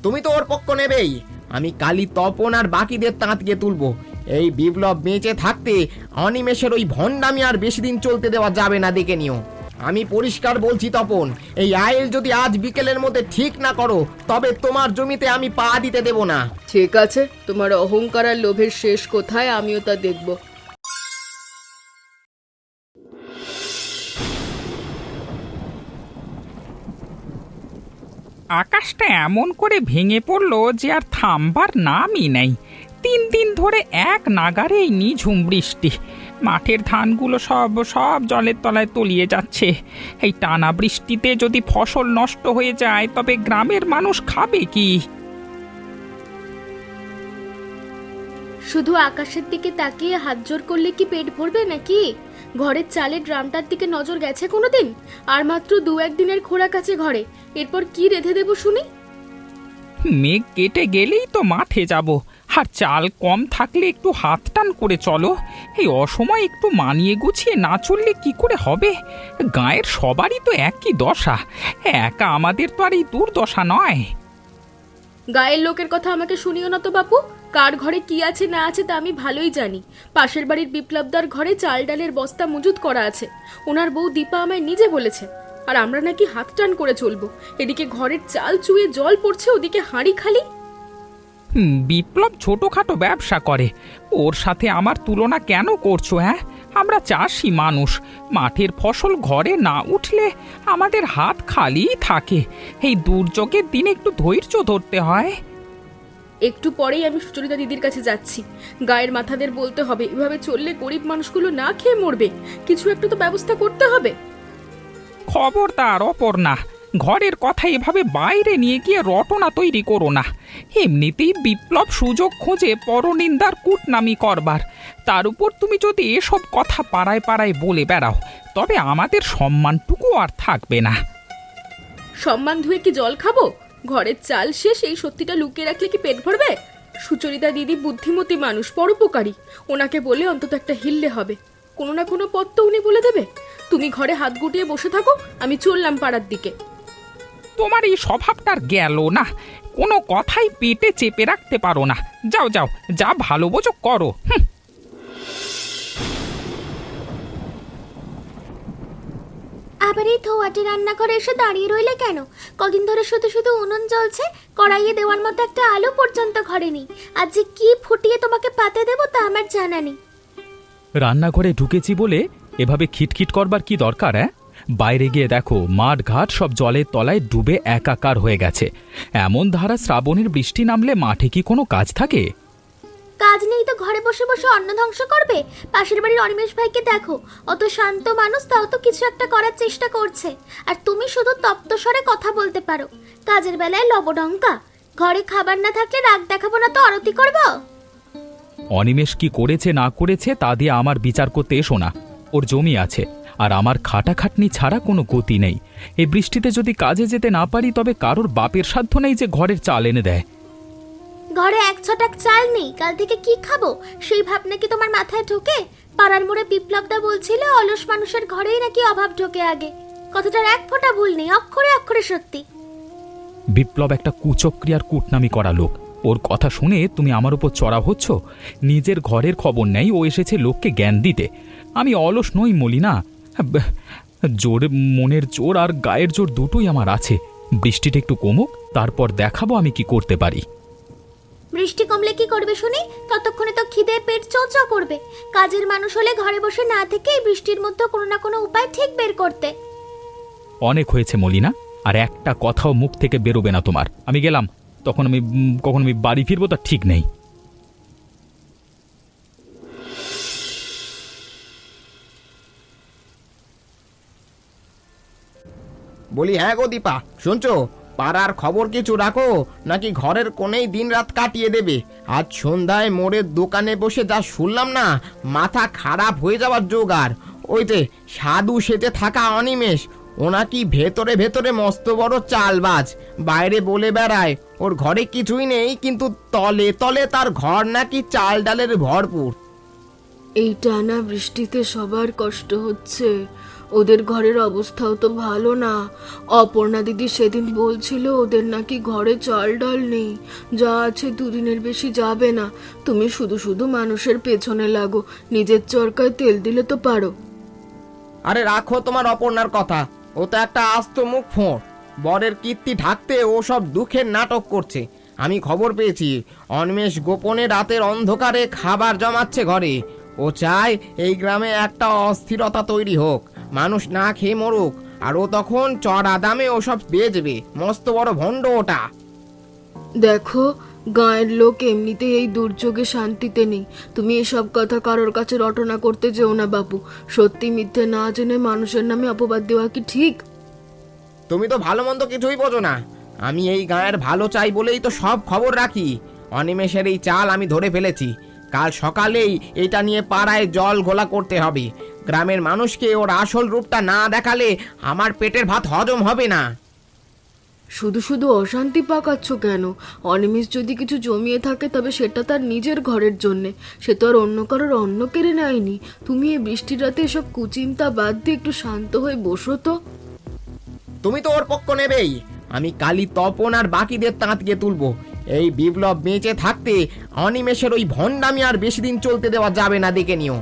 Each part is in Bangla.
তুমি তো ওর পক্ষ নেবেই। আমি কালি তপন আর বাকিদের তাঁতকে তুলবো। এই বিপ্লব বেঁচে থাকতে অনিমেষের ওই ভণ্ডামি আর বেশি দিন চলতে দেওয়া যাবে না, দেখে নিও। আমি পরিষ্কার বলছি তপন, এই আইল যদি আজ বিকেলের মধ্যে ঠিক না করো তবে তোমার জমিতে আমি পা দিতে দেব না। ঠিক আছে, তোমার অহংকার আর লোভের শেষ কোথায় আমিও তা দেখব। আকাশটা এমন করে ভেঙে পড়লো যে আর থামবার নামই নেই। 3 দিন ধরে এক নাগারে এই নিঝুম বৃষ্টি। মাঠের ধানগুলো সব সব জলের তলায় তলিয়ে যাচ্ছে। এই টানা বৃষ্টিতে যদি ফসল নষ্ট হয়ে যায় তবে গ্রামের মানুষ খাবে কি? শুধু আকাশের দিকে তাকিয়ে হাত জোর করলে কি পেট ভরবে নাকি? ঘরের চালের ড্রামটার দিকে নজর গেছে কোনোদিন? আর মাত্র 2-1 দিনের খোরাক আছে ঘরে, এরপর কি রেঁধে দেব শুনি? মেঘ কেটে গেলেই তো মাঠে যাব, আর চাল কম থাকলে একটু হাত টান করে চলো। এই অসময় একটু মানিয়ে গুছিয়ে না চললে কি করে হবে? গায়ের সবারই তো একই দশা, একা আমাদের তো আর এই দুর্দশা নয়। গায়ের লোকের কথা আমাকে শুনিও না তো বাপু। কার ঘরে কি আছে না আছে তা আমি ভালোই জানি। পাশের বাড়ির বিপ্লবদার ঘরে চাল ডালের বস্তা মজুত করা আছে, ওনার বউ দীপা আমায় নিজে বলেছে। আর আমরা নাকি হাত টান করে চলবো। এদিকে ঘরের চাল চুয়ে জল পড়ছে, ওদিকে হাঁড়ি খালি। বিপ্লব ছোটখাটো ব্যবসা করে, ওর সাথে আমার তুলনা কেন করছো? হ্যাঁ, আমরা চাষি মানুষ, মাঠের ফসল ঘরে না উঠলে আমাদের হাত খালি থাকে। এই দুর্যোগের দিনে একটু ধৈর্য ধরতে হয়। একটু পরেই আমি সুচরিতা দিদির কাছে যাচ্ছি। গায়ের মাথাদের বলতে হবে, এভাবে চললে গরিব মানুষগুলো না খেয়ে মরবে। কিছু একটা তো ব্যবস্থা করতে হবে। খবরদার অপর্ণা, ঘরের কথা এভাবে বাইরে নিয়ে গিয়ে রটনা তৈরি করো না। এমনিতেই বিপ্লব সুযোগ খোঁজে পরনিন্দার কূটনামি করবার, তার উপর তুমি যদি এসব কথা পাড়ায় পাড়ায় বলে বেড়াও তবে আমাদের সম্মানটুকু আর থাকবে না। সম্মান ধুয়ে কি জল খাবো? ঘরের চাল শেষ, এই সত্যিটা লুকিয়ে রাখলে কি পেট ভরবে? সুচরিতা দিদি বুদ্ধিমতী মানুষ, পরোপকারী, ওনাকে বলে অন্তত একটা হিললে হবে। কোনো না কোনো পথ তো উনি বলে দেবে। তুমি ঘরে হাত গুটিয়ে বসে থাকো, আমি চললাম পাড়ার দিকে। তোমার এই স্বভাবটার গেল না, কোনো কথাই পেটে চেপে রাখতে পারো না। যাও যাও, যা ভালো বোঝো করো। আবার এই ধোয়াটে রান্নাঘরে এসে দাঁড়িয়ে রইলে কেন? কদিন ধরে শুধু শুধু উনুন জ্বলছে, কড়াইয়ে দেওয়ার মতো একটা আলো পর্যন্ত ঘরে নেই। আজ যে কি ফুটিয়ে তোমাকে পাতে দেবো তা আমার জানা নেই। রান্নাঘরে ঢুকেছি বলে এভাবে খিটখিট করবার কি দরকার? বাইরে গিয়ে দেখো, মাঠ ঘাট সব জলের তলায় ডুবে একাকার হয়ে গেছে। এমন ধারা শ্রাবণের বৃষ্টি নামলে মাঠে কি কোনো কাজ থাকে? কাজ নেই তো ঘরে বসে বসে অন্ন ধ্বংস করবে? পাশের বাড়ির অনিমেষ ভাইকে দেখো, অত শান্ত মানুষ, তাও তো কিছু একটা করার চেষ্টা করছে। আর তুমি শুধু তপ্ত স্বরে কথা বলতে পারো, কাজের বেলায় লবডঙ্কা। ঘরে খাবার না থাকলে রাগ দেখাবো না তো আরতি করবো? অনিমেষ কি করেছে না করেছে তা দিয়ে আমার বিচার করতে এসো না। ওর জমি আছে, আর আমার খাটাখাটনি ছাড়া কোনো গতি নেই। এই বৃষ্টিতে যদি কাজে যেতে না পারি তবে কারোর বাপের সাধ্য নেই যে ঘরের চাল এনে দেয়। ঘরে 1 ছটাক চাল নেই, কাল থেকে কি খাবো সেই ভাবনা কি তোমার মাথায় ঢোকে? পাড়ার মোড়ে বিপ্লবদা বলছিল অলস মানুষের ঘরেই নাকি অভাব ঢোকে আগে। কথাটার এক ফোঁটা ভুল নেই, অক্ষরে অক্ষরে সত্যি। বিপ্লব একটা কুচক্রী আর কূটনামি করা লোক। ওর কথা শুনে তুমি আমার উপর চড়া হচ্ছ। নিজের ঘরের খবর নেই, ও এসেছে লোককে জ্ঞান দিতে। আমি অলস নই মলিনা, জোর মনের জোর আর গায়ের জোর দুটোই আমার আছে। বৃষ্টিটা একটু কমুক, তারপর দেখাবো আমি কি করতে পারি। বৃষ্টি কমলে কি করবে শুনি? ততক্ষণে তো খিদে পেট চোচা করবে। কাজের মানুষ হলে ঘরে বসে না থেকে এই বৃষ্টির মধ্যে কোনো না কোনো উপায় ঠিক বের করতে। অনেক হয়েছে মলিনা, আর একটা কথাও মুখ থেকে বেরোবে না তোমার। আমি গেলাম, কখন আমি বাড়ি ফিরবো তা ঠিক নেই। বলি, হ্যাঁ গো দীপা, শুনছো? পাড়ার খবর কিছু রাখো, নাকি ঘরের কোণেই দিন রাত কাটিয়ে দেবে? আজ সন্ধ্যায় মোড়ের দোকানে বসে যা শুনলাম না, মাথা খারাপ হয়ে যাওয়ার জোগাড়। ওই যে সাধু সেজে থাকা অনিমেষ, ও নাকি ভেতরে ভেতরে মস্ত বড় চালবাজ। বাইরে বলে বেড়ায় ওর ঘরে কিছুই নেই, কিন্তু তলে তলে তার ঘর নাকি চাল ডালের ভরপুর। এই টানা বৃষ্টিতে সবার কষ্ট হচ্ছে, ওদের ঘরের অবস্থাও তো ভালো না। অপর্ণা দিদি সেদিন বলছিল ওদের নাকি ঘরে চাল ডাল নেই, যা আছে দুদিনের বেশি যাবে না। তুমি শুধু শুধু মানুষের পেছনে লাগো, নিজের চরকায় তেল দিলে তো পারো। আরে রাখো তোমার অপর্ণার কথা, ও তো একটা আস্ত মুখ ফোঁড়। বরের কীর্তি ঢাকতে ও সব দুঃখের নাটক করছে। আমি খবর পেয়েছি অন্মেষ গোপনে রাতের অন্ধকারে খাবার জমাচ্ছে ঘরে। ও চায় এই গ্রামে একটা অস্থিরতা তৈরি হোক, মানুষ না খেয়ে মরুক, আর ও তখন চড়া দামে ওসব বেচবে। মস্ত বড় ভণ্ড ওটা। দেখো, গাঁয়ের লোক এমনিতেই এই দুর্যোগে শান্তিতে নেই। তুমি এসব কথা কারোর কাছে রটনা করতে যেও না বাপু। সত্যি মিথ্যে না জেনে মানুষের নামে অপবাদ দেওয়া কি ঠিক? তুমি তো ভালো মন্দ কিছুই বোঝো না। আমি এই গাঁয়ের ভালো চাই বলেই তো সব খবর রাখি। অনিমেষের এই চাল আমি ধরে ফেলেছি। কাল সকালেই এটা নিয়ে পাড়ায় জল ঘোলা করতে হবে। গ্রামের মানুষকে ওর আসল রূপটা না দেখালে আমার পেটের ভাত হজম হবে না। শুধু শুধু অশান্তি পাকাচ্ছ কেন? অনিমিষ যদি কিছু জমিয়ে থাকে তবে সেটা তার নিজের ঘরের জন্যে, সে তো আর অন্য কারোর অন্ন কেড়ে নেয়নি। তুমি এই বৃষ্টির রাতে এসব কুচিন্তা বাদ দিয়ে একটু শান্ত হয়ে বসো তো। তুমি তো ওর পক্ষ নেবেই। আমি কালি তপন আর বাকিদের তাঁতকে তুলবো। এই বিপ্লব বেঁচে থাকতে অনিমেষের ওই ভণ্ডামি আর বেশি দিন চলতে দেওয়া যাবে না, দেখে নিও।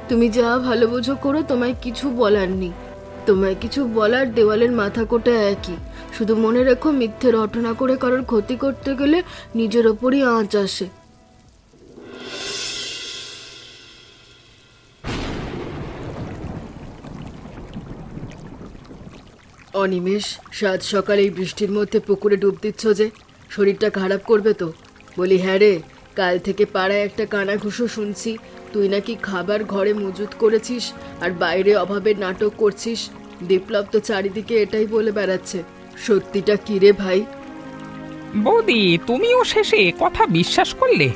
তুমি যা ভালো বোঝো করো, তোমায় কিছু বলার নেই। তোমায় কিছু বলার দেওয়ালের মাথা কোটা একই। শুধু মনে রেখো, মিথ্যে রটনা করে কারোর ক্ষতি করতে গেলে নিজের ওপরই আঁচ আসে। অনিমেষ, সাত সকালে এই বৃষ্টির মধ্যে পুকুরে ডুব দিচ্ছ যে, শরীরটা খারাপ করবে তো? বলি হ্যাঁ রে, কাল থেকে পাড়ায় একটা কানাঘুষো শুনছি তুই নাকি খাবার ঘরে মজুত করেছিস আর বাইরে অভাবের নাটক করছিস। বিপ্লব তো চারিদিকে এটাই বলে বেড়াচ্ছে। সত্যিটা কি রে ভাই? বৌদি, তুমিও শেষে কথা বিশ্বাস করলে?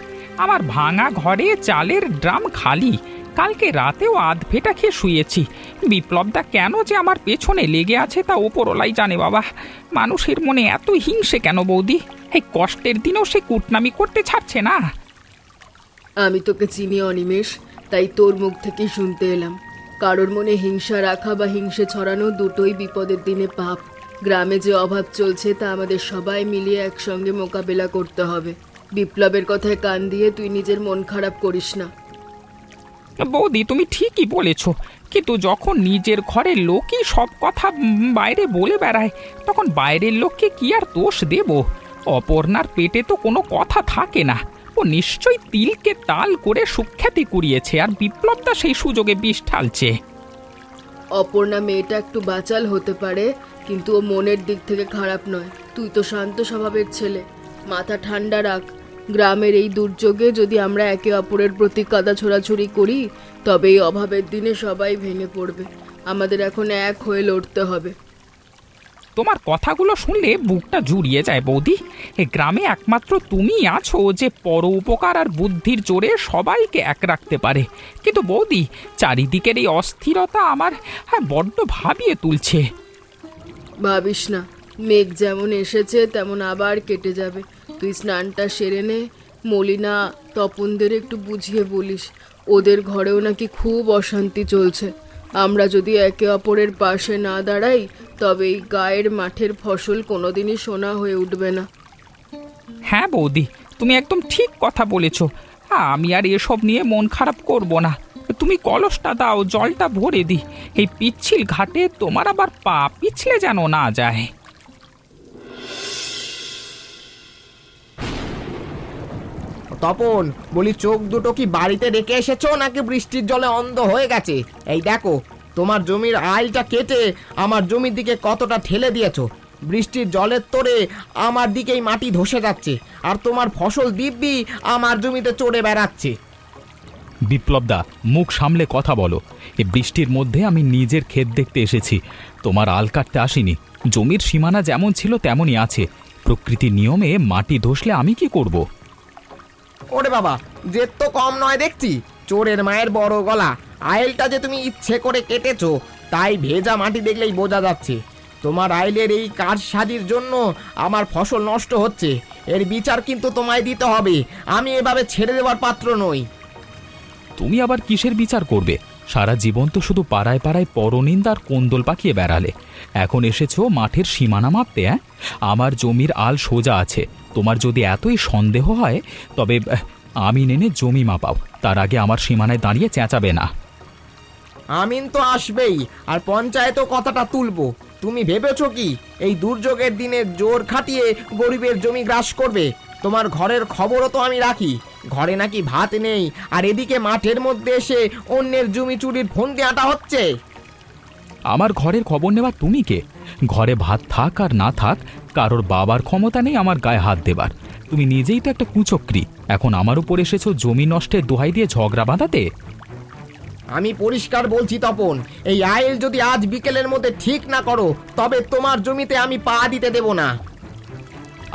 আমার ভাঙা ঘরে চালের ড্রাম খালি, কালকে রাতেও আধ ফেটা খেয়ে শুয়েছি। বিপ্লবদা কেন যে আমার পেছনে লেগে আছে তা ওপরওয়ালাই জানে বাবা। মানুষের মনে এত হিংসে কেন বৌদি? এই কষ্টের দিনেও সে কুটনামি করতে ছাড়ছে না। আমি তোকে চিনি অনিমেষ, তাই তোর মুখ থেকেই শুনতে এলাম। কারোর মনে হিংসা রাখা বা হিংসে ছড়ানো দুটোই বিপদের দিনে পাপ। গ্রামে যে অভাব চলছে তা আমাদের সবাই মিলিয়ে একসঙ্গে মোকাবেলা করতে হবে। বিপ্লবের কথায় কান দিয়ে তুই নিজের মন খারাপ করিস না। বৌদি, তুমি ঠিকই বলেছ, কিন্তু যখন নিজের ঘরের লোকই সব কথা বাইরে বলে বেড়ায়, তখন বাইরের লোককে কি আর দোষ দেব? অপর্ণার পেটে তো কোনো কথা থাকে না। ও নিশ্চয়ই তিলকে তাল করে সুখ্যাতি কুড়িয়েছে, আর বিপ্লবদা সেই সুযোগে বিষ ঢালছে। অপর্ণা মেয়েটা একটু বাচাল হতে পারে, কিন্তু ও মনের দিক থেকে খারাপ নয়। তুই তো শান্ত স্বভাবের ছেলে, মাথা ঠান্ডা রাখ। গ্রামের এই দুর্যোগে যদি আমরা একে অপরের প্রতি কাদা ছোড়াছুড়ি করি, তবে এই অভাবের দিনে সবাই ভেঙে পড়বে। আমাদের এখন এক হয়ে লড়তে হবে। তোমার কথাগুলো শুনলে বুকটা জুড়িয়ে যায় বৌদি। এ গ্রামে একমাত্র তুমিই আছো যে পর উপকার আর বুদ্ধির জোরে সবাইকে এক রাখতে পারে। কিন্তু বৌদি, চারিদিকের এই অস্থিরতা আমার বড্ড ভাবিয়ে তুলছে। ভাবিস না, মেঘ যেমন এসেছে তেমন আবার কেটে যাবে। তুই স্নানটা সেরে নে। মলিনা, তপনদের একটু বুঝিয়ে বলিস, ওদের ঘরেও নাকি খুব অশান্তি চলছে। আমরা যদি একে অপরের পাশে না দাঁড়াই, তবে এই গায়ের মাঠের ফসল কোনোদিনই সোনা হয়ে উঠবে না। হ্যাঁ বৌদি, তুমি একদম ঠিক কথা বলেছ। আমি আর এসব নিয়ে মন খারাপ করব না। তুমি কলসটা দাও, জলটা ভরে দিই। এই পিচ্ছিল ঘাটে তোমার আবার পা পিছলে যেন না যায়। তপন, বলি চোখ দুটো কি বাড়িতে রেখে এসেছো নাকি বৃষ্টির জলে অন্ধ হয়ে গেছে? এই দেখো, তোমার জমির আইলটা কেটে আমার জমির দিকে কতটা ঠেলে দিয়েছো। বৃষ্টির জলের তোড়ে আমার দিকেই মাটি ধসে যাচ্ছে, আর তোমার ফসল দিব্যি আমার জমিতে চড়ে বেড়াচ্ছে। বিপ্লবদা, মুখ সামলে কথা বলো। এই বৃষ্টির মধ্যে আমি নিজের ক্ষেত দেখতে এসেছি, তোমার আল কাটতে আসিনি। জমির সীমানা যেমন ছিল তেমনই আছে। প্রকৃতির নিয়মে মাটি ধসলে আমি কি করব? ওরে বাবা, জেদ তো কম নয় দেখছি। চোরের মায়ের বড় গলা। আইলটা যে তুমি ইচ্ছে করে কেটেছো, তাই ভেজা মাটি দেখলেই বোঝা যাচ্ছে। তোমার আইলের এই কারসাজির জন্য আমার ফসল নষ্ট হচ্ছে। এর বিচার কিন্তু তোমায় দিতে হবে। আমি এভাবে ছেড়ে দেওয়ার পাত্র নই। তুমি আবার কিসের বিচার করবে? সারা জীবন তো শুধু পাড়ায় পাড়ায় পরনিন্দার কোন্দল পাকিয়ে বেড়ালে, এখন এসেছো মাঠের সীমানা মাপতে? আমার জমির আল সোজা আছে, তোমার যদি এতই সন্দেহ হয় তবে আমি নেনে জমি মাপাও, তার আগে আমার সীমানায় দাঁড়িয়ে চেঁচাবে না। আমিন তো আসবেই, আর পঞ্চায়েতও কথাটা তুলবো। তুমি ভেবেছো কি এই দুর্যোগের দিনে জোর খাটিয়ে গরিবের জমি গ্রাস করবে? তোমার ঘরের খবরও তো আমি রাখি, ঘরে নাকি ভাত নেই, আর এদিকে মাঠের মধ্যে এসে অন্যের জমি চুরির ফন্দি আঁটা হচ্ছে। আমার ঘরের খবর নেওয়া তুমি কে? ঘরে ভাত থাক আর না থাক, কারোর বাবার ক্ষমতা নেই আমার গায়ে হাত দেবার। তুমি নিজেই তো একটা কুচক্রী, এখন আমার উপর এসেছো জমি নষ্টের দোহাই দিয়ে ঝগড়া বাঁধাতে। আমি পরিষ্কার বলছি তপন, এই আইল যদি আজ বিকেলের মধ্যে ঠিক না করো তবে তোমার জমিতে আমি পা দিতে দেব না।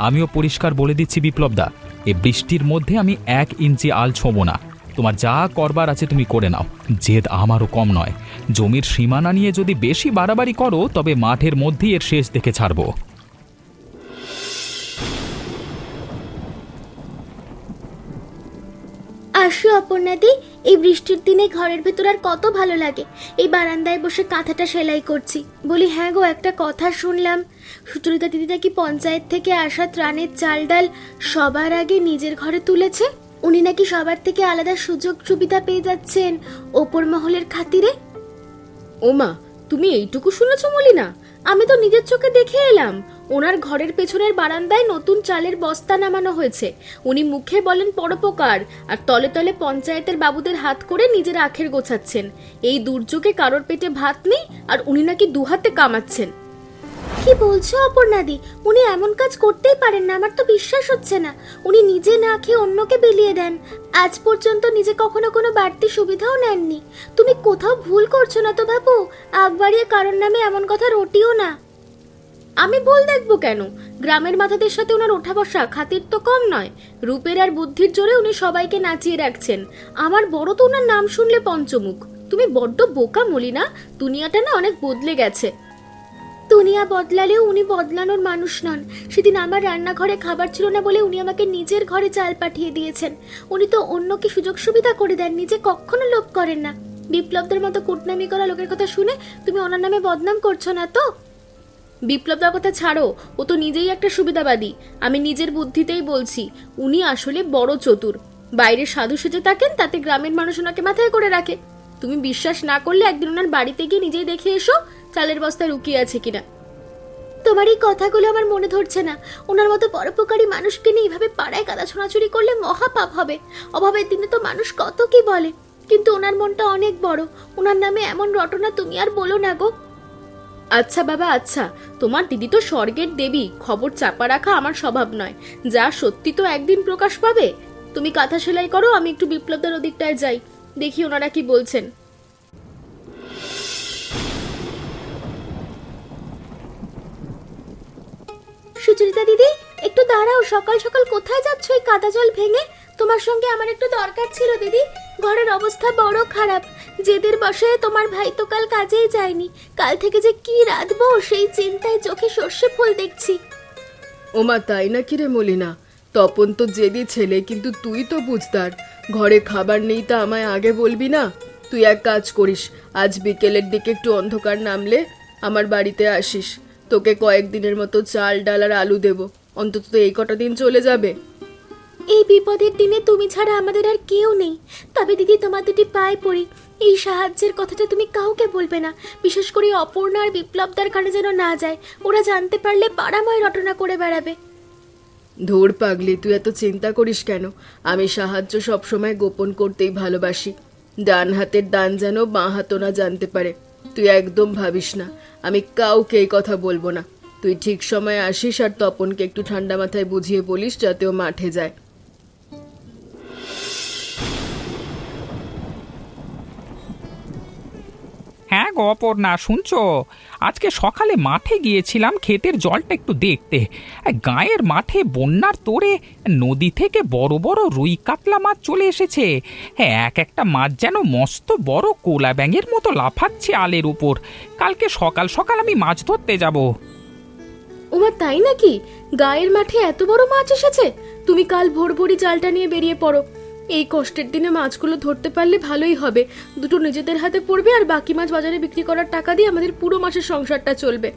আমিও পরিষ্কার বলে দিচ্ছি বিপ্লবদা, এই বৃষ্টির মধ্যে আমি 1 ইঞ্চি আল ছোঁবো না। তোমার যা করবার আছে তুমি করে নাও, জেদ আমারও কম নয়। জমির সীমানা নিয়ে যদি বেশি বাড়াবাড়ি করো তবে মাঠের মধ্যেই এর শেষ দেখে ছাড়বো। আসো অপর্ণাদি, এই বৃষ্টির দিনে ঘরের ভেতর আর কত ভালো লাগে। এই বারান্দায় বসে কাঁথাটা সেলাই করছি। বলি হ্যাঁ গো, একটা কথা শুনলাম, সুচরিতা দিদি নাকি পঞ্চায়েত থেকে আসা ত্রাণের চাল ডাল সবার আগে নিজের ঘরে তুলেছে। উনি নাকি সবার থেকে আলাদা সুযোগ সুবিধা পেয়ে যাচ্ছেন ওপর মহলের খাতিরে। ওমা, তুমি এইটুকু শুনেছো মলিনা? আমি তো নিজের চোখে দেখে এলাম, ওনার ঘরের পেছনের বারান্দায় নতুন চালের বস্তা নামানো হয়েছে। উনি মুখে বলেন পরোপকার, আর তলে তলে পঞ্চায়েতের বাবুদের হাত করে নিজের আখের গোছাচ্ছেন। এই দুর্যোগে কারোর পেটে ভাত নেই, আর উনি নাকি দুহাতে কামাচ্ছেন। কি বলছো অপর্ণাদি? উনি এমন কাজ করতেই পারেন না, আমার তো বিশ্বাস হচ্ছে না। উনি নিজে না খেয়ে অন্যকে বিলিয়ে দেন, আজ পর্যন্ত নিজে কখনো কোনো বাড়তি সুবিধাও নেননি। তুমি কোথাও ভুল করছো না তো বাবু? আগ বাড়িয়ে কারোর নামে এমন কথা রটিও না। আমি ভুল দেখবো কেন? গ্রামের মাথাদের সাথে ওনার ওঠা বসা খাতির তো কম নয়। রূপের আর বুদ্ধির জোরে উনি সবাইকে নাচিয়ে রাখছেন। আমার বড় তো ওনার নাম শুনলে পঞ্চমুখ। তুমি বড্ড বোকা মলিনা, দুনিয়াটা না অনেক বদলে গেছে। দুনিয়া বদলালেও উনি বদলানোর মানুষ নন। সেদিন আমার রান্নাঘরে খাবার ছিল না বলে উনি আমাকে নিজের ঘরে চাল পাঠিয়ে দিয়েছেন। উনি তো অন্যকে সুযোগ সুবিধা করে দেন, নিজে কখনো লোভ করেন না। বিপ্লবদের মতো কুটনামি করা লোকের কথা শুনে তুমি ওনার নামে বদনাম করছো না তো? বিপ্লবদার কথা ছাড়ো, ও তো নিজেই একটা সুবিধাবাদী। আমি নিজের বুদ্ধিতেই বলছি, উনি আসলে বড় চতুর। বাইরে সাধু সেজে থাকেন, তাতে গ্রামের মানুষ ওনাকে মাথায় করে রাখে। তুমি বিশ্বাস না করলে একদিন ওনার বাড়িতে গিয়ে নিজেই দেখে এসো চালের বস্তা লুকিয়ে আছে কিনা। তোমার এই কথাগুলো আমার মনে ধরছে না। ওনার মতো পরোপকারী মানুষকে নিয়ে এইভাবে পাড়ায় কাদা ছোঁড়াছুড়ি করলে মহাপাপ হবে। অভাবের দিনে তো মানুষ কত কি বলে, কিন্তু ওনার মনটা অনেক বড়। ওনার নামে এমন রটনা তুমি আর বলো না গো। আচ্ছা বাবা আচ্ছা, তোমার দিদি তো স্বর্গের দেবী, খবর চাপা রাখা আমার স্বভাব নয়। যা সত্যি তো একদিন প্রকাশ পাবে। তুমি কাঁথা সেলাই করো, আমি একটু বিপ্লবদার ওদিকটায় যাই, দেখি ওনারা কি বলছেন। সুচরিতা দিদি, একটু দাঁড়াও। সকাল সকাল কোথায় যাচ্ছ এই কাদা জল ভেঙে? তোমার সঙ্গে আমার একটু দরকার ছিল দিদি। ঘরের অবস্থা বড় খারাপ। জেদের বসে তোমার ভাই তো কাল কাজেই যায়নি। কাল থেকে যে কি রাঁধবো সেই চিন্তায় চোখে সর্ষে ফুল দেখছি। ওমা, তাই নাকি রে মলিনা? তপন তো জেদি ছেলে, কিন্তু তুই তো বুঝদার। ঘরে খাবার নেই তা আমায় আগে বলবি না? তুই এক কাজ করিস, আজ বিকেলের দিকে একটু অন্ধকার নামলে আমার বাড়িতে আসিস। তোকে কয়েকদিনের মতো চাল ডাল আর আলু দেবো, অন্তত এই কটা দিন চলে যাবে। এই বিপদের দিনে তুমি ছাড়া আমাদের আর কেউ নেই। তবে দিদি, তোমার দুটি পায়ে পড়ি, এই সাহায্যের কথাটা তুমি কাউকে বলবে না। বিশেষ করে অপর্ণা আর বিপ্লবদার কানে যেন না যায়। ওরা জানতে পারলে পাড়াময় রটনা করে বেড়াবে। ধুর পাগলি, তুই এত চিন্তা করিস কেন? আমি সাহায্য সবসময় গোপন করতেই ভালোবাসি। ডান হাতের দান যেন বাঁ হাতও না জানতে পারে। তুই একদম ভাবিস না, আমি কাউকে এই কথা বলবো না। তুই ঠিক সময়ে আসিস আর তপনকে একটু ঠান্ডা মাথায় বুঝিয়ে বলিস যাতে ও মাঠে যায়। হ্যাঁ গো অপর্ণা, শুনছো? আজকে সকালে মাঠে গিয়েছিলাম ক্ষেতের জলটা একটু দেখতে। গাঁয়ের মাঠে বন্যার তোড়ে নদী থেকে বড় বড় রুই কাতলা মাছ চলে এসেছে। হ্যাঁ, এক একটা মাছ যেন মস্ত বড় কোলা ব্যাঙের মতো লাফাচ্ছে আলের উপর। কালকে সকাল সকাল আমি মাছ ধরতে যাব। ওমা, তাই নাকি? গায়ের মাঠে এত বড় মাছ এসেছে? তুমি কাল ভোর ভোরই জালটা নিয়ে বেরিয়ে পড়ো। এই কষ্টের দিনে মাছগুলো ধরতে পারলে ভালোই হবে। দুটো নিজেদের হাতে পড়বে আর বাকি মাছ বাজারে বিক্রি করার টাকা দিয়ে আমাদের পুরো মাসের সংসারটা চলবে।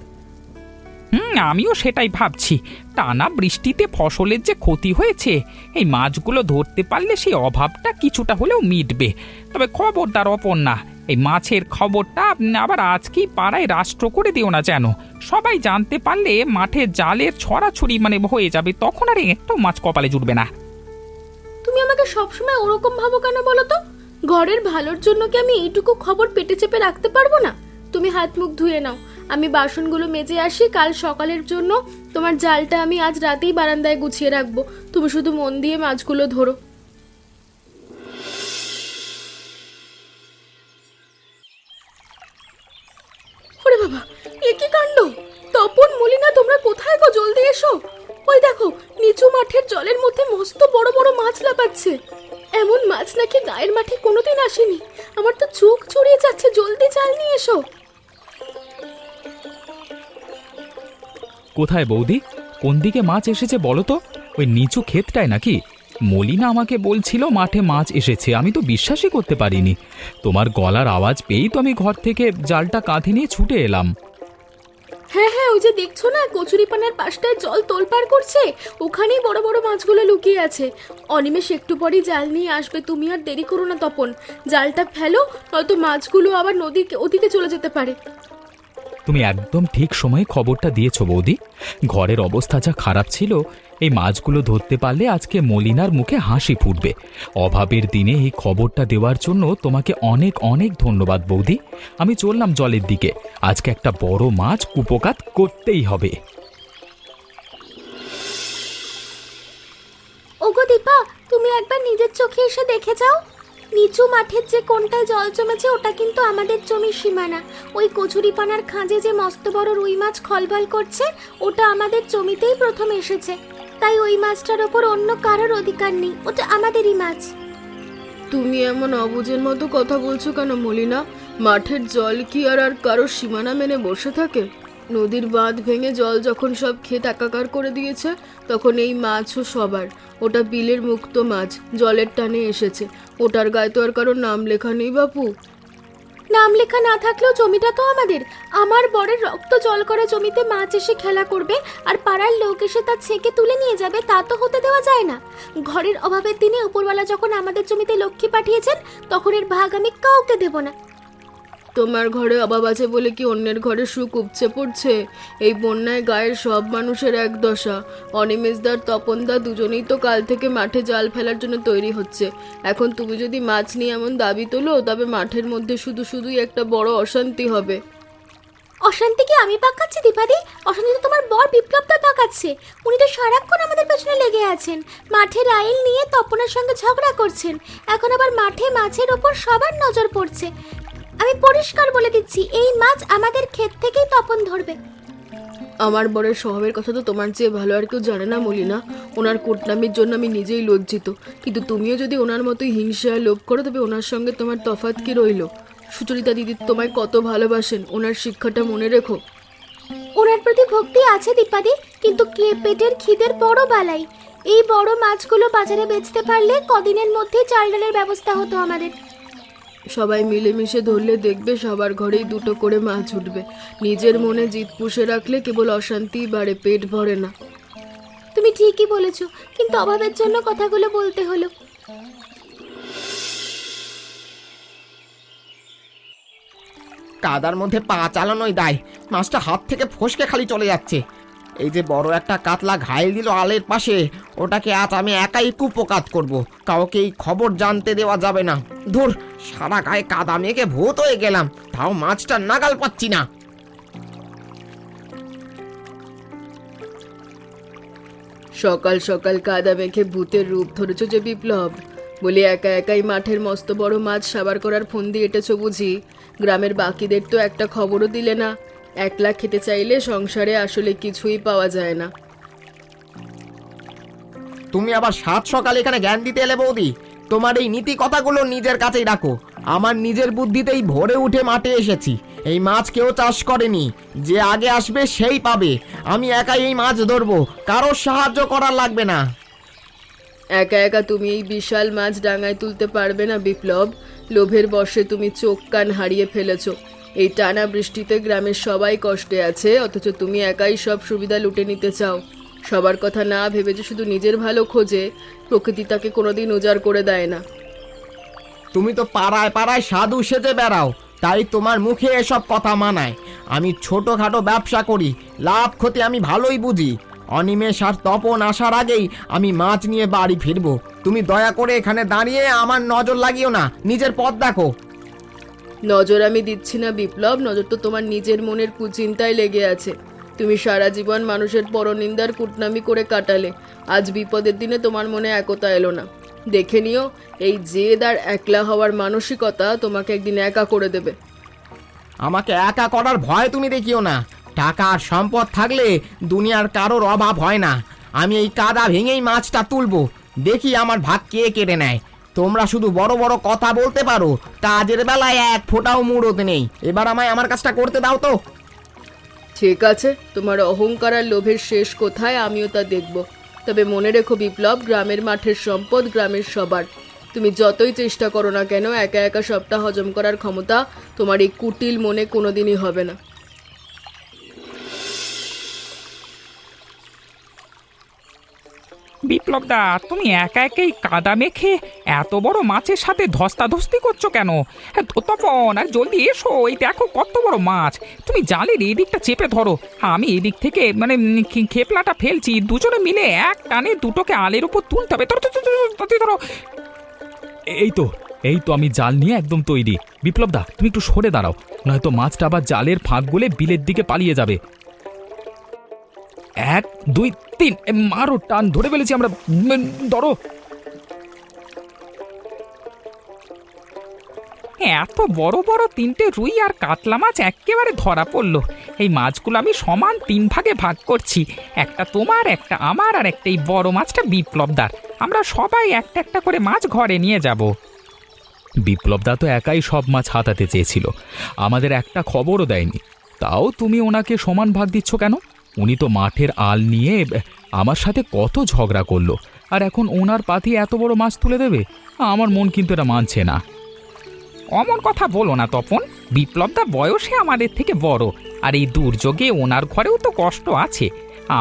আমিও সেটাই ভাবছি। টানা বৃষ্টিতে ফসলের যে ক্ষতি হয়েছে, এই মাছগুলো ধরতে পারলে সেই অভাবটা কিছুটা হলেও মিটবে। তবে খবরদার অপর্ণা, এই মাছের খবরটা আবার আজকেই পাড়ায় রাষ্ট্র করে দিও না যেন। সবাই জানতে পারলে মাঠে জালের ছড়াছড়ি হয়ে যাবে, তখন আর একটাও মাছ কপালে জুটবে না। তুমি আমাকে সবসময় ওরকম ভাবো কেন বলো তো? ঘরের ভালোর জন্য কি আমি এইটুকু খবর পেটে চেপে রাখতে পারবো না? তুমি হাত মুখ ধুয়ে নাও, আমি বাসনগুলো মেজে আসি। কাল সকালের জন্য তোমার জালটা আমি আজ রাতেই বারান্দায় গুছিয়ে রাখবো। তুমি শুধু মন দিয়ে মাছগুলো ধরো। ওরে বাবা, এ কি কাণ্ড! তপন, মলিনা, তোমরা কোথায় গো? জলদি এসো। ওই দেখো, নিচু মাঠের জলের মধ্যে মস্ত বড় বড় মাছ লাফাচ্ছে। এমন মাছ নাকি গায়ের মাঠে কোনোদিন আসেনি। আমার তো চোখ চড়িয়ে যাচ্ছে। জলদি জাল নিয়ে এসো। কোথায় বৌদি? কোন দিকে মাছ এসেছে বলো তো? ওই নিচু ক্ষেতটায় নাকি? মলিনা আমাকে বলছিল মাঠে মাছ এসেছে, আমি তো বিশ্বাসই করতে পারিনি। তোমার গলার আওয়াজ পেয়েই তো আমি ঘর থেকে জালটা কাঁধে নিয়ে ছুটে এলাম। হ্যাঁ হ্যাঁ, ওই যে দেখছো না কচুরিপানার পাশটায় জল তোলপাড় করছে, ওখানেই বড় বড় মাছগুলো লুকিয়ে আছে। অনিমেষ একটু পরেই জাল নিয়ে আসবে। তুমি আর দেরি করো না তপন, জালটা ফেলো, নয়তো মাছগুলো আবার ওদিকে চলে যেতে পারে। তুমি একদম ঠিক সময়ে খবরটা দিয়েছো বৌদি। ঘরের অবস্থা যা খারাপ ছিল, এই মাছগুলো ধরতে পারলে আজকে মলিনার মুখে হাসি ফুটবে। অভাবের দিনে এই খবরটা দেওয়ার জন্য তোমাকে অনেক অনেক ধন্যবাদ বৌদি। আমি চললাম জলের দিকে, আজকে একটা বড় মাছ কুপোকাত করতেই হবে। ওগো দীপা, তুমি একবার নিজের চোখে এসে দেখে যাও। নিচু মাঠের যে কোনটায় জল জমেছে ওটা কিন্তু আমাদের জমির সীমানা। ওই কচুরিপানার খাঁজে যে মস্ত বড় রুই মাছ খলবল করছে, ওটা আমাদের জমিতেই প্রথম এসেছে। তাই ওই মাছটার ওপর অন্য কারোর অধিকার নেই, ওটা আমাদেরই মাছ। তুমি এমন অবুঝের মতো কথা বলছো কেন মলিনা? মাঠের জল কি আর কারোর সীমানা মেনে বসে থাকে? নদীর বাঁধ ভেঙে জল যখন সব ক্ষেত একাকার করে দিয়েছে, তখন এই মাছও সবার। ওটা বিলের মুক্ত মাছ, জলের টানে এসেছে। ওটার গায়ে তো আর কারোর নাম লেখা নেই বাপু। নাম লেখা না থাকলেও জমিটা তো আমাদের। আমার বরের রক্ত জল করা জমিতে মাছ এসে খেলা করবে আর পাড়ার লোক এসে তা ছেঁকে তুলে নিয়ে যাবে, তা তো হতে দেওয়া যায় না। ঘরের অভাবের দিনে উপরওয়ালা যখন আমাদের জমিতে লক্ষ্মী পাঠিয়েছেন, তখন এর ভাগ আমি কাউকে দেব না। তোমার ঘরে অভাব আছে বলে কি অন্যের ঘরে সুখ উপচে পড়ছে? এই বন্যায় গায়ের সব মানুষের এক দশা। অনিমেষদার, তপনদা দুজনেই তো কাল থেকে মাঠে জাল ফেলার জন্য তৈরি হচ্ছে। এখন তুমি যদি মাছ নিয়ে এমন দাবি তোলো, তবে মাঠের মধ্যে শুধুই একটা বড় অশান্তি হবে। অশান্তি কি আমি পাকাচ্ছি দীপাদি? অশান্তি তো তোমার বর বিপ্লবদা পাকাচ্ছে। উনি তো সারাক্ষণ আমাদের পেছনে লেগে আছেন। মাঠের আইল নিয়ে তপনের সঙ্গে ঝগড়া করছেন। এখন আবার মাঠে মাছের ওপর সবার নজর পড়ছে। আমি পরিষ্কার বলে দিচ্ছি, এই মাছ আমাদের ক্ষেত থেকেই তপন ধরবে। আমার বরের স্বভাবের কথা তো তোমার চেয়ে ভালো আর কেউ জানে না মলিনা। ওনার কুটনামির জন্য আমি নিজেই লজ্জিত। কিন্তু তুমিও যদি ওনার মতোই হিংসা লোভ করো, তবে ওনার সঙ্গে তোমার তফাৎ কি রইল? সুচরিতা দিদি তোমায় কত ভালোবাসেন, ওনার শিক্ষাটা মনে রেখো। ওনার প্রতি ভক্তি আছে দীপাদি, কিন্তু কে পেটের খিদের বড় বালাই। এই বড় মাছগুলো বাজারে বেচতে পারলে কদিনের মধ্যে চাল ডালের ব্যবস্থা হতো আমাদের। সবাই মিলেমিশে ধরলে দেখবে সবার ঘরেই দুটো করে মাছ উঠবে। নিজের মনে জিদ পুষে রাখলে কেবল অশান্তিই বাড়ে, পেট ভরে না। তুমি ঠিকই বলেছ, কিন্তু অভাবের জন্য কথাগুলো বলতে হলো। কাদার মধ্যে পা চালানোই দায়, মাছটা হাত থেকে ফসকে খালি চলে যাচ্ছে। এই যে বড় একটা কাতলা ঘাইল দিল আলের পাশে, ওটাকে আজ আমি একাই কুপোকাত করব। কাউকে এই খবর জানতে দেওয়া যাবে না। ধুর, সারা গায়ে কাদা মেখে ভূত হয়ে গেলাম, তাও মাছটা নাগাল পাচ্ছি না। সকাল সকাল কাদা মেখে ভূতের রূপ ধরেছ যে বিপ্লব? বলি একা একাই মাঠের মস্ত বড় মাছ সাবার করার ফন্দি এঁটেছ বুঝি? গ্রামের বাকিদের তো একটা খবরও দিলে না। একলা খেতে চাইলে সংসারে আসলে কিছুই পাওয়া যায় না। তুমি আবার সাত সকালে এখানে জ্ঞান দিতে এলে বৌদি? তোমার এই নীতি কথাগুলো নিজের কাছেই রাখো। আমার নিজের বুদ্ধিতেই ভোরে উঠে মাঠে এসেছি। এই মাছ কেউ চাষ করেনি, যে আগে আসবে সেই পাবে। আমি একাই এই মাছ ধরবো, কারোর সাহায্য করার লাগবে না। একা একা তুমি এই বিশাল মাছ ডাঙায় তুলতে পারবে না বিপ্লব। লোভের বশে তুমি চোখ কান হারিয়ে ফেলেছো। এই টানা বৃষ্টিতে গ্রামের সবাই কষ্টে আছে, অথচ তুমি একাই সব সুবিধা লুটে নিতে চাও। সবার কথা না ভেবে যে শুধু নিজের ভালো খোঁজে, প্রকৃতি তাকে কোনোদিন উজাড় করে দেয় না। তুমি তো পাড়ায় পাড়ায় সাধু সেজে বেড়াও, তাই তোমার মুখে এসব কথা মানায়। আমি ছোটখাটো ব্যবসা করি, লাভ ক্ষতি আমি ভালোই বুঝি। অনিমেষ আর তপন আসার আগেই আমি মাছ নিয়ে বাড়ি ফিরবো। তুমি দয়া করে এখানে দাঁড়িয়ে আমার নজর লাগিও না, নিজের পথ দেখো। নজর আমি দিচ্ছি না বিপ্লব, নজর তো তোমার নিজের মনের কুচিন্তায় লেগে আছে। তুমি সারা জীবন মানুষের পরনিন্দার কুটনামি করে কাটালে, আজ বিপদের দিনে তোমার মনে একতা এলো না। দেখে নিও, এই জেদ আর একলা হওয়ার মানসিকতা তোমাকে একদিন একা করে দেবে। আমাকে একা করার ভয় তুমি দেখিও না। টাকা আর সম্পদ থাকলে দুনিয়ার কারোর অভাব হয় না। আমি এই কাদা ভেঙেই মাছটা তুলবো, দেখি আমার ভাগ কে কেড়ে নেয়। তোমরা শুধু বড় বড় কথা বলতে পারো, কাজের বেলায় এক ফোঁটাও মুড়োতে নেই। এবার আমায় আমার কাজটা করতে দাও তো। ঠিক আছে, তোমার অহংকার আর লোভের শেষ কোথায় আমিও তা দেখব। তবে মনে রেখো বিপ্লব, গ্রামের মাঠের সম্পদ গ্রামের সবার। তুমি যতই চেষ্টা করো না কেন, একা একা সবটা হজম করার ক্ষমতা তোমার এই কুটিল মনে কোনোদিনই হবে না। বিপ্লব দা, তুমি একা একাই কাদা মেখে এত বড় মাছের সাথে ধস্তাধস্তি করছো কেন? তপন, আর জলদি এসো, এই দেখো কত বড় মাছ। তুমি জালের এই দিকটা চেপে ধরো, আমি এদিক থেকে খেপলাটা ফেলছি। দুজনে মিলে এক টানে দুটোকে আলের উপর তুলতে হবে। ধরো। এই তো আমি জাল নিয়ে একদম তৈরি। বিপ্লব দা, তুমি একটু সরে দাঁড়াও, নয়তো মাছটা আবার জালের ফাঁক গলে বিলের দিকে পালিয়ে যাবে। 1 2 3, মারো, টান ধরে ফেলেছি আমরা। ধরো। এত বড় বড় 3টে রুই আর কাতলা মাছ একেবারে ধরা পড়লো। এই মাছগুলো আমি সমান 3 ভাগে ভাগ করছি, একটা তোমার, একটা আমার, আর একটা এই বড় মাছটা বিপ্লবদার। আমরা সবাই একটা একটা করে মাছ ঘরে নিয়ে যাব। বিপ্লব দা তো একাই সব মাছ হাতাতে চেয়েছিল, আমাদের একটা খবরও দেয়নি। তাও তুমি ওনাকে সমান ভাগ দিচ্ছ কেন? উনি তো মাঠের আল নিয়ে আমার সাথে কত ঝগড়া করলো, আর এখন ওনার পাতি এত বড় মাছ তুলে দেবে? আমার মন কিন্তু এটা মানছে না। অমন কথা বলো না তপন, বিপ্লবদা বয়সে আমাদের থেকে বড়, আর এই দুর্যোগে ওনার ঘরেও তো কষ্ট আছে।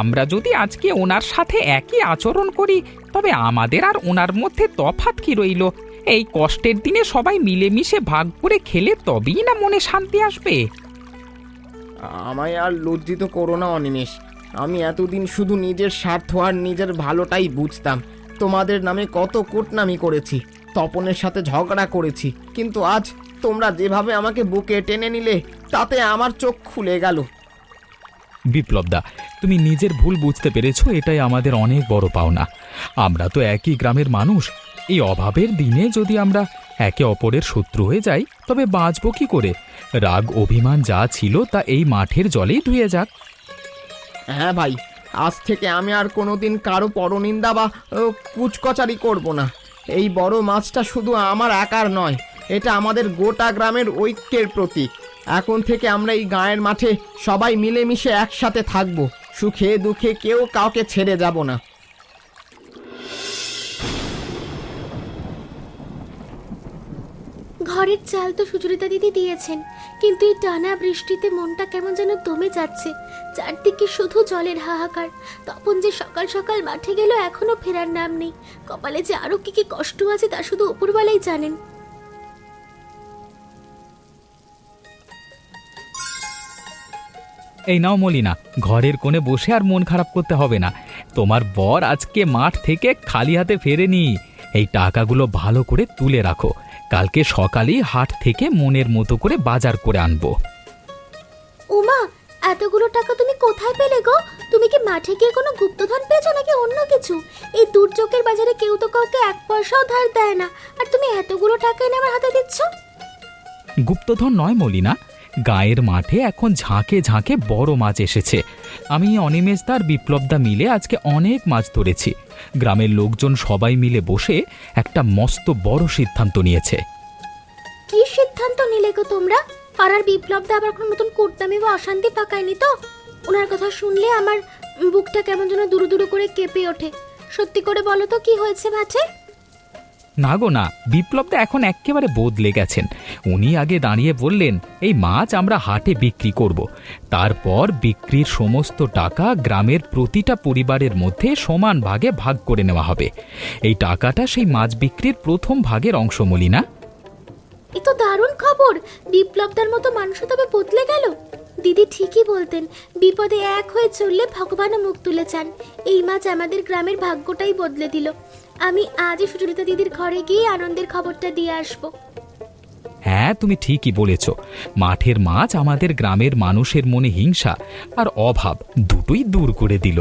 আমরা যদি আজকে ওনার সাথে একই আচরণ করি, তবে আমাদের আর ওনার মধ্যে তফাৎ কি রইল? এই কষ্টের দিনে সবাই মিলেমিশে ভাগ করে খেলে তবেই না মনে শান্তি আসবে। আমায় আর লজ্জিত করো না অনিমেষ। আমি এতদিন শুধু নিজের স্বার্থ আর নিজের ভালোটাই বুঝতাম। তোমাদের নামে কত কুটনামি করেছি, তপনের সাথে ঝগড়া করেছি, কিন্তু আজ তোমরা যেভাবে আমাকে বুকে টেনে নিলে, তাতে আমার চোখ খুলে গেল। বিপ্লব দা, তুমি নিজের ভুল বুঝতে পেরেছো, এটাই আমাদের অনেক বড় পাওনা। আমরা তো একই গ্রামের মানুষ। এই অভাবের দিনে যদি আমরা একে অপরের শত্রু হয়ে যাই, তবে বাঁচব কি করে? রাগ অভিমান যা ছিল তা এই মাঠের জলেই ধুয়ে যাক। হ্যাঁ ভাই, আজ থেকে আমি আর কোনোদিন কারো পরনিন্দা বা কুচকচারি করব না। এই বড় মাছটা শুধু আমার একার নয়, এটা আমাদের গোটা গ্রামের ঐক্যের প্রতীক। এখন থেকে আমরা এই গাঁয়ের মাঠে সবাই মিলেমিশে একসাথে থাকব, সুখে দুঃখে কেউ কাউকে ছেড়ে যাব না। ঘরের চাল তো সুচরিতা দিদি দিয়েছেন, কিন্তু এই টানা বৃষ্টিতে মনটা কেমন যেন দমে যাচ্ছে। চারদিকে শুধু জলের হাহাকার। তপন যে সকাল সকাল মাঠে গেল, এখনো ফেরার নাম নেই। কপালে যে আরো কি কি কষ্ট আছে তা শুধু উপরওয়ালাই জানেন। এই নাও মলিনা, ঘরের কোণে বসে আর মন খারাপ করতে হবে না। তোমার বর আজকে মাঠ থেকে খালি হাতে ফেরেনি। এই টাকাগুলো ভালো করে তুলে রাখো, কালকে সকালেই হাট থেকে মনের মতো করে বাজার করে আনবো। ওমা, এতগুলো টাকা তুমি কোথায় পেলে গো? তুমি কি মাঠে গিয়ে কোনো গুপ্তধন পেয়েছো নাকি অন্য কিছু? এই দুর্যোগের বাজারে কেউ তো কাউকে 1 পয়সাও ধার দেয় না, আর তুমি এতগুলো টাকা এনে আমার হাতে দিচ্ছ। গুপ্তধন নয় মলিনা, গায়ের মাঠে এখন ঝাঁকে ঝাঁকে বড় মাছ এসেছে। আমি অনিমেষদার বিপ্লবদা মিলে আজকে অনেক মাছ ধরেছি। গ্রামের লোকজন সবাই মিলে বসে একটা মস্ত বড় সিদ্ধান্ত নিয়েছে। কি সিদ্ধান্ত নিলে গো তোমরা? পাড়ার বিপ্লবদা আবার কোনো নতুন কুটনামি বা অশান্তি পাকায়নি তো? ওনার কথা শুনলে আমার বুকটা কেমন যেন দুরু দুরু করে কেঁপে ওঠে। সত্যি করে বলো তো কি হয়েছে মাঠে? না গো না, বিপ্লবদা এখন একেবারে বদলে গেছেন। উনি আগে দাঁড়িয়ে বললেন এই মাছ আমরা হাটে বিক্রি করব। তারপর বিক্রির সমস্ত টাকা গ্রামের প্রতিটা পরিবারের মধ্যে সমান ভাগে ভাগ করে নেওয়া হবে। এই টাকাটা সেই মাছ বিক্রির প্রথম ভাগের অংশ, মলিনা। এ তো দারুণ খবর। বিপ্লবদার মতো মানুষ তবে বদলে গেল। দিদি ঠিকই বলতেন, বিপদে এক হয়ে চললে ভগবানও মুখ তুলে চান। এই মাছ আমাদের গ্রামের ভাগ্যটাই বদলে দিল। আমি আজই সুচরিতা দিদির ঘরে গিয়ে আনন্দের খবরটা দিয়ে আসবো। হ্যাঁ, তুমি ঠিকই বলেছ। মাঠের মাছ আমাদের গ্রামের মানুষের মনে হিংসা আর অভাব দুটোই দূর করে দিল।